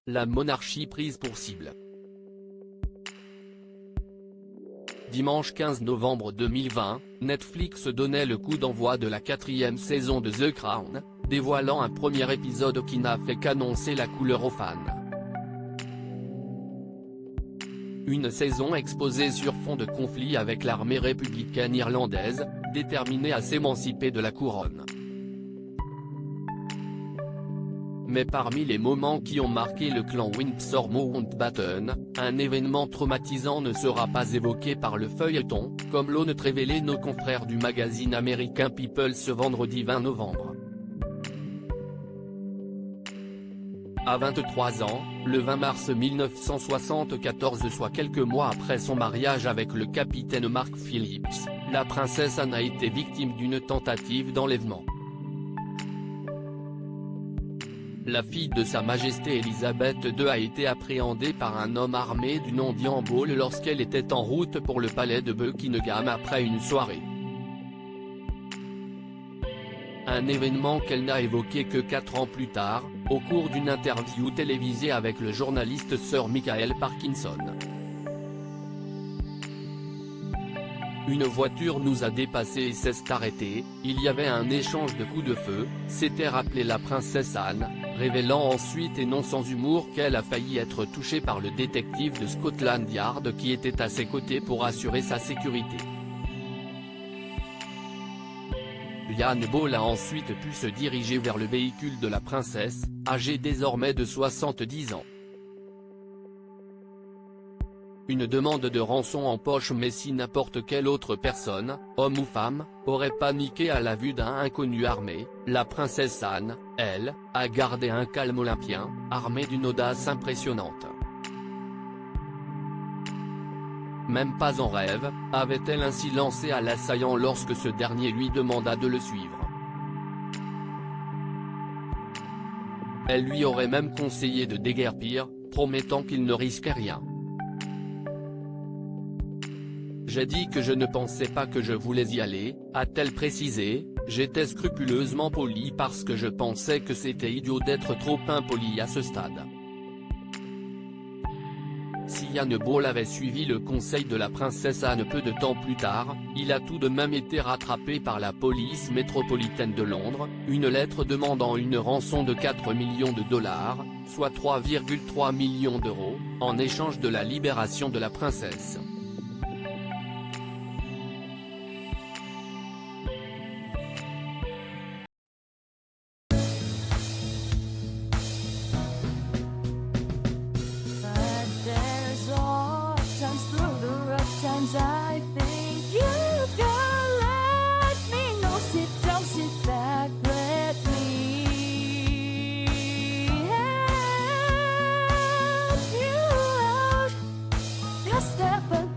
la monarchie prise pour cible. Dimanche 15 novembre 2020, Netflix donnait le coup d'envoi de la 4e saison de The Crown, dévoilant un premier épisode qui n'a fait qu'annoncer la couleur aux fans. Une saison exposée sur fond de conflit avec l'armée républicaine irlandaise, déterminée à s'émanciper de la couronne. Mais parmi les moments qui ont marqué le clan Windsor Mountbatten, un événement traumatisant ne sera pas évoqué par le feuilleton, comme l'ont révélé nos confrères du magazine américain People ce vendredi 20 novembre. À 23 ans, le 20 mars 1974, soit quelques mois après son mariage avec le capitaine Mark Phillips, la princesse Anne a été victime d'une tentative d'enlèvement. La fille de Sa Majesté Elisabeth II a été appréhendée par un homme armé du nom d'Ian Ball lorsqu'elle était en route pour le palais de Buckingham après une soirée. Un événement qu'elle n'a évoqué que 4 ans plus tard, au cours d'une interview télévisée avec le journaliste Sir Michael Parkinson. Une voiture nous a dépassés et s'est arrêtée, il y avait un échange de coups de feu, s'était rappelé la princesse Anne, révélant ensuite et non sans humour qu'elle a failli être touchée par le détective de Scotland Yard qui était à ses côtés pour assurer sa sécurité. Ian Ball a ensuite pu se diriger vers le véhicule de la princesse, âgée désormais de 70 ans. Une demande de rançon en poche, mais si n'importe quelle autre personne, homme ou femme, aurait paniqué à la vue d'un inconnu armé, la princesse Anne, elle, a gardé un calme olympien, armée d'une audace impressionnante. Même pas en rêve, avait-elle ainsi lancé à l'assaillant lorsque ce dernier lui demanda de le suivre. Elle lui aurait même conseillé de déguerpir, promettant qu'il ne risquait rien. J'ai dit que je ne pensais pas que je voulais y aller, a-t-elle précisé, j'étais scrupuleusement polie parce que je pensais que c'était idiot d'être trop impoli à ce stade. Si Ian Ball avait suivi le conseil de la princesse Anne peu de temps plus tard, il a tout de même été rattrapé par la police métropolitaine de Londres, une lettre demandant une rançon de 4 millions de dollars, soit 3,3 millions d'euros, en échange de la libération de la princesse. I think you can let me know. Sit down, sit back, let me help you out. Just step back.